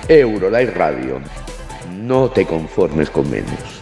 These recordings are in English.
EuroLive Radio. No te conformes con menos.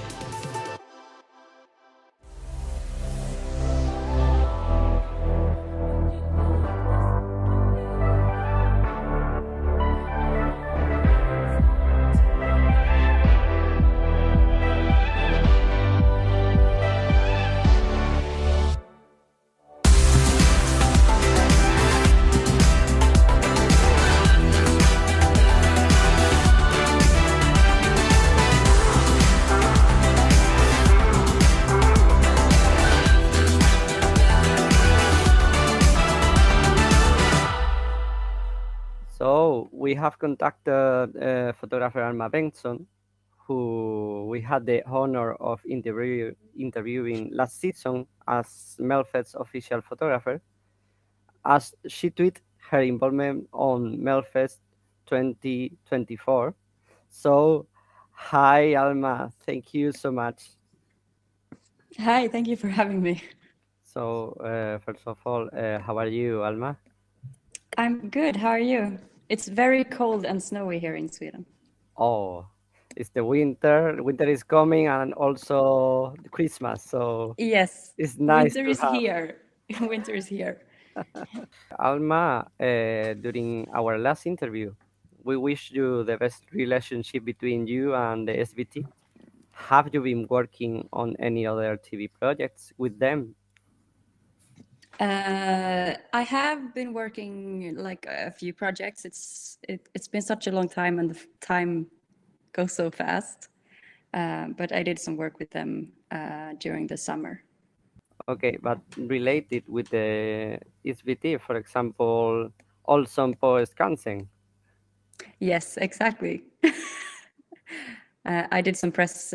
We have contacted photographer Alma Bengtsson, who we had the honor of interviewing last season as Melfest's official photographer, as she tweeted her involvement on Melfest 2024. So, hi Alma, thank you so much. Hi, thank you for having me. So, first of all, how are you, Alma? I'm good, how are you? It's very cold and snowy here in Sweden. Oh, it's the winter. Winter is coming, and also Christmas. So yes, it's nice. Winter is here. Winter is here. Alma, during our last interview, we wish you the best relationship between you and the SVT. Have you been working on any other TV projects with them? I have been working like a few projects. It's been such a long time, and the time goes so fast. But I did some work with them during the summer. Okay, but related with the SVT, for example, Olsson på Skansen. Yes, exactly. I did some press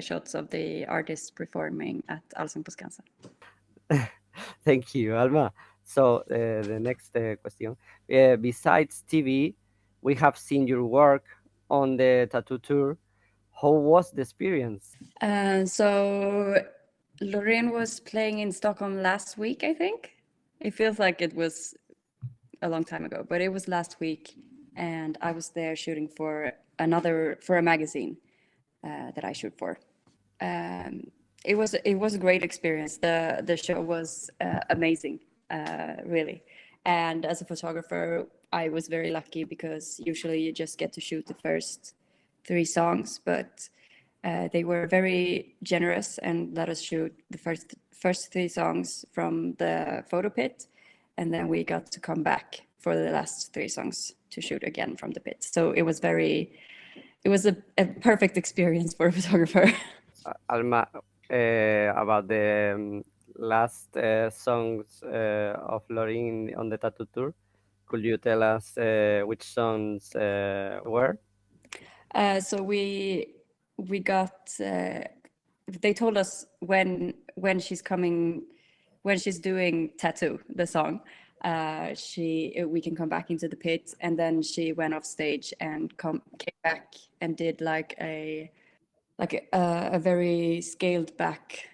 shots of the artists performing at Allsång på Skansen. Thank you, Alma. So the next question. Besides TV, we have seen your work on the tattoo tour. How was the experience? So Loreen was playing in Stockholm last week, I think. It feels like it was a long time ago, but it was last week, and I was there shooting for a magazine that I shoot for. It was a great experience. The show was amazing, really. And as a photographer, I was very lucky because usually you just get to shoot the first 3 songs, but they were very generous and let us shoot the first 3 songs from the photo pit, and then we got to come back for the last 3 songs to shoot again from the pit. So it was a perfect experience for a photographer. Alma, about the last songs of Loreen on the tattoo tour, could you tell us which songs were? So we got. They told us when she's coming, when she's doing Tattoo, the song. We can come back into the pit, and then she went off stage and came back and did like a very scaled back,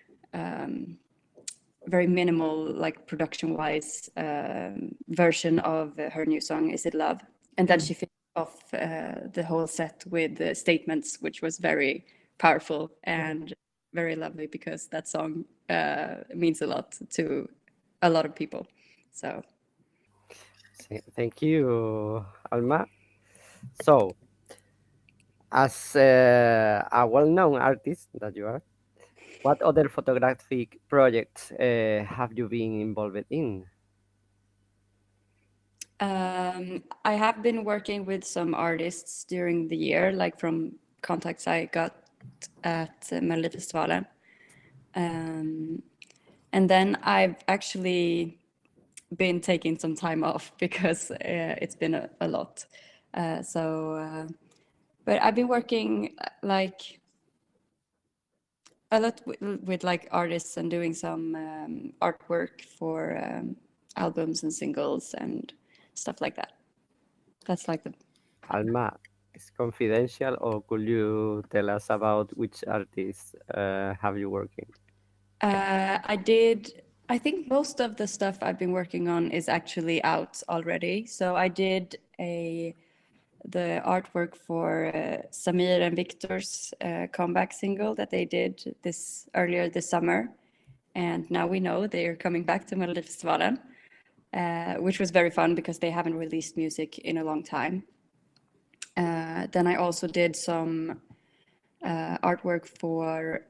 very minimal, like production-wise version of her new song, Is It Love? And then she finished off the whole set with statements, which was very powerful and very lovely because that song means a lot to a lot of people. So thank you, Alma. So, as a well-known artist that you are, what other photographic projects have you been involved in? I have been working with some artists during the year, like from contacts I got at Melodifestivalen. And then I've actually been taking some time off because it's been a lot. But I've been working like a lot with like artists and doing some artwork for albums and singles and stuff like that. That's like the... Alma, it's confidential, or could you tell us about which artists have you working? I think most of the stuff I've been working on is actually out already. So I did the artwork for Samir and Victor's comeback single that they did earlier this summer. And now we know they're coming back to Melodifestivalen, which was very fun because they haven't released music in a long time. Then I also did some artwork for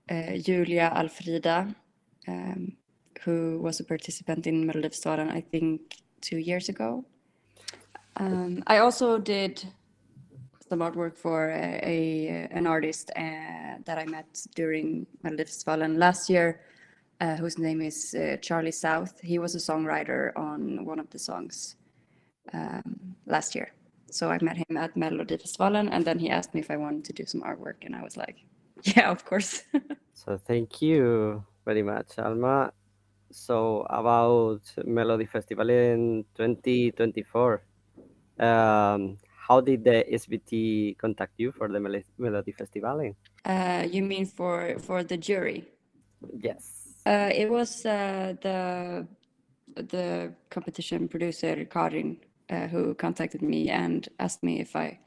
Julia Alfrida, who was a participant in Melodifestivalen, I think 2 years ago. I also did some artwork for an artist that I met during Melodifestivalen last year, whose name is Charlie South. He was a songwriter on one of the songs last year. So I met him at Melodifestivalen, and then he asked me if I wanted to do some artwork, and I was like, yeah, of course. So thank you very much, Alma. So about Melodifestivalen 2024, how did the SBT contact you for the Melodifestivalen? You mean for the jury? Yes. It was the competition producer Karin who contacted me and asked me if I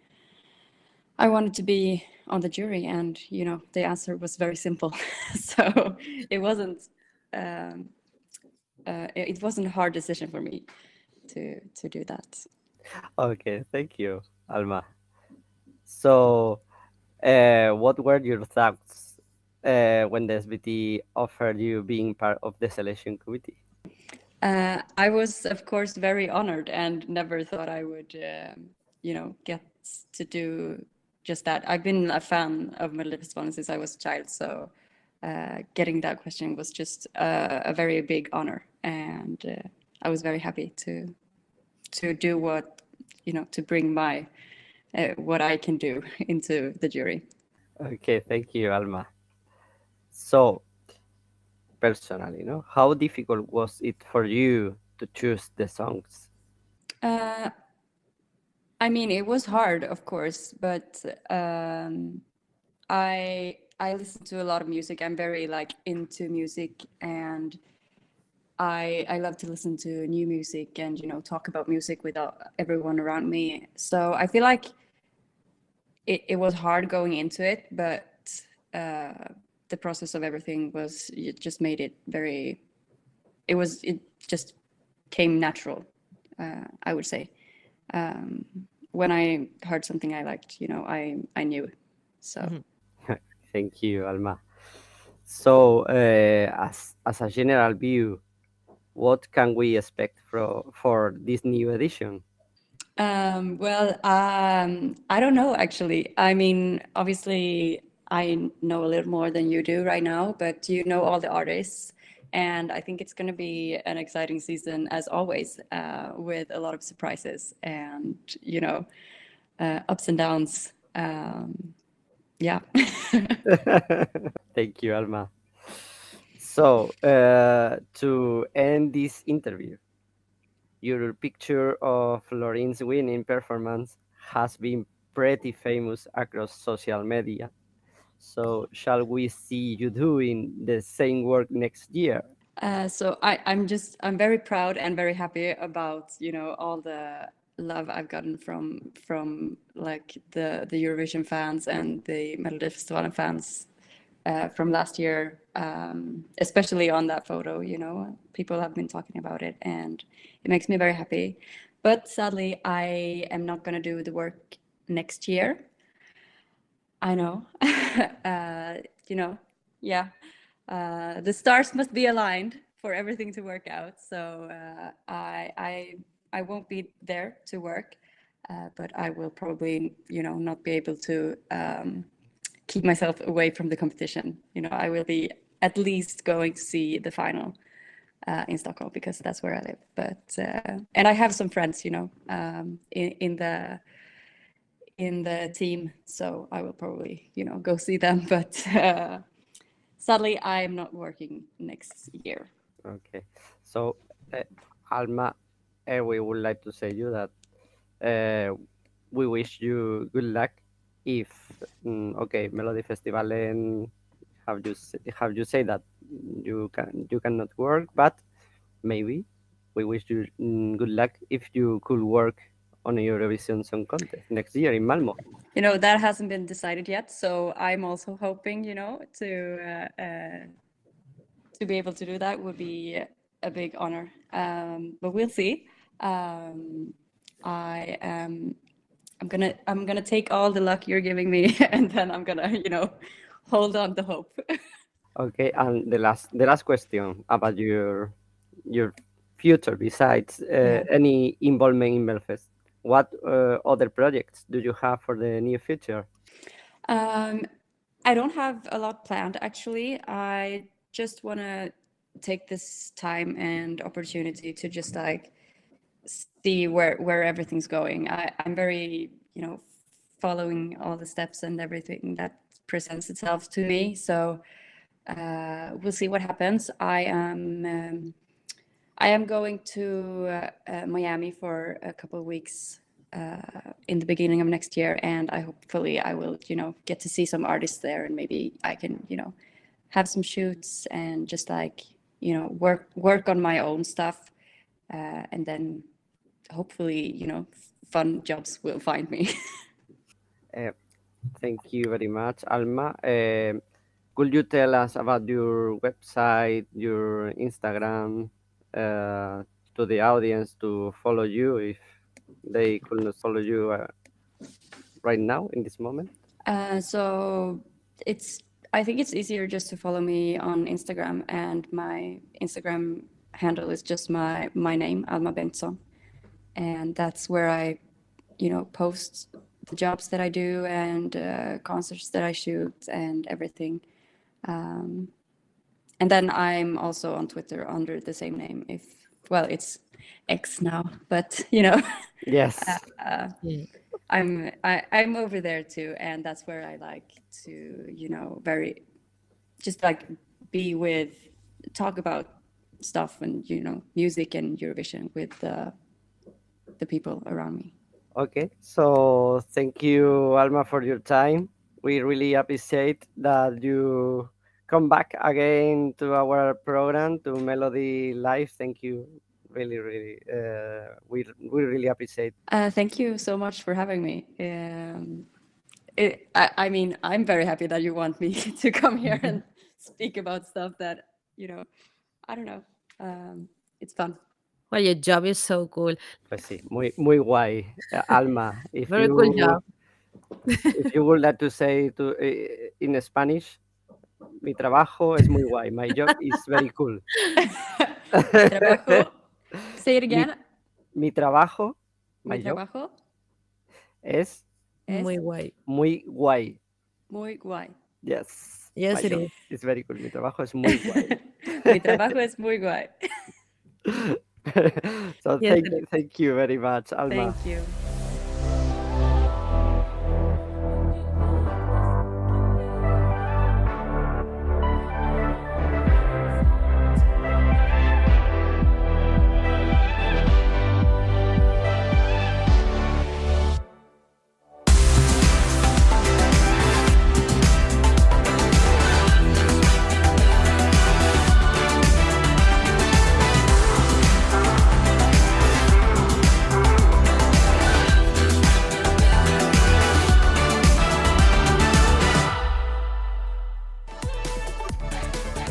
wanted to be on the jury, and the answer was very simple. So it wasn't a hard decision for me to do that. Okay, thank you, Alma. So, what were your thoughts when the SBT offered you being part of the selection committee? I was, of course, very honored and never thought I would, get to do just that. I've been a fan of Melodifestivalen since I was a child, so getting that question was just a very big honor, and I was very happy to do what, to bring my what I can do into the jury. Okay, thank you, Alma. So, personally, how difficult was it for you to choose the songs? I mean, it was hard, of course, but I listen to a lot of music. I'm very into music, and I love to listen to new music and talk about music with everyone around me. So I feel like it was hard going into it, but the process of everything it just made it very. It just came natural, I would say. When I heard something I liked, I knew. So. Thank you, Alma. So, as a general view, what can we expect for this new edition? I don't know, actually. I mean, obviously, I know a little more than you do right now, but you know all the artists. And I think it's going to be an exciting season, as always, with a lot of surprises and, ups and downs. Yeah. Thank you, Alma. So, to end this interview, your picture of Lorene's winning performance has been pretty famous across social media. So, shall we see you doing the same work next year? So I'm very proud and very happy about all the love I've gotten from like the Eurovision fans and the Melodifestivalen fans from last year, especially on that photo. People have been talking about it, and it makes me very happy. But sadly, I am not going to do the work next year. I know, yeah. The stars must be aligned for everything to work out. So I won't be there to work, but I will probably not be able to keep myself away from the competition. I will be at least going to see the final in Stockholm because that's where I live. But and I have some friends, in the team, so I will probably go see them. But sadly, I'm not working next year. Okay, so Alma, we would like to say you that we wish you good luck. If okay, Melodifestivalen have you say that you cannot work, but maybe we wish you good luck if you could work on Eurovision Song Contest next year in Malmo? You know, that hasn't been decided yet, so I'm also hoping, you know, to be able to do that would be a big honor. But we'll see. I'm gonna take all the luck you're giving me, and then I'm gonna, you know, hold on to hope. Okay, and the last question about your future besides any involvement in Melfest. What other projects do you have for the near future? I don't have a lot planned, actually. I just want to take this time and opportunity to just like see where everything's going. I'm very, you know, following all the steps and everything that presents itself to me. So we'll see what happens. I am going to Miami for a couple of weeks in the beginning of next year, and hopefully I will, you know, get to see some artists there, and maybe I can, you know, have some shoots and just like, you know, work on my own stuff, and then hopefully, you know, fun jobs will find me. Thank you very much, Alma. Could you tell us about your website, your Instagram, to the audience to follow you if they could not follow you right now in this moment? So I think it's easier just to follow me on Instagram, and my Instagram handle is just my name, Alma Bengtsson, and that's where I, you know, post the jobs that I do and concerts that I shoot and everything. And then I'm also on Twitter under the same name. It's X now, but you know. Yes. I'm over there too, and that's where I like to, you know, just like talk about stuff and, you know, music and Eurovision with the people around me. Okay, so thank you, Alma, for your time. We really appreciate that you come back again to our program, to MelodiLive. Thank you. Really, we really appreciate. Thank you so much for having me. I mean, I'm very happy that you want me to come here and speak about stuff that, you know, I don't know. It's fun. Well, your job is so cool. Pues sí, muy guay, Alma. Very cool job. If you would like to say in Spanish, mi trabajo es muy guay. My job is very cool. Trabajo. Say it again. Mi trabajo. Mi trabajo es muy guay. Muy guay. Muy guay. Yes. Yes, it is. It's very cool. Mi trabajo es muy guay. Mi trabajo es muy guay. So Yes, thank you very much, Alma. Thank you.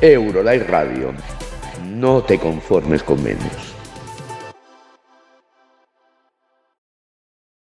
EuroLive Radio. No te conformes con menos.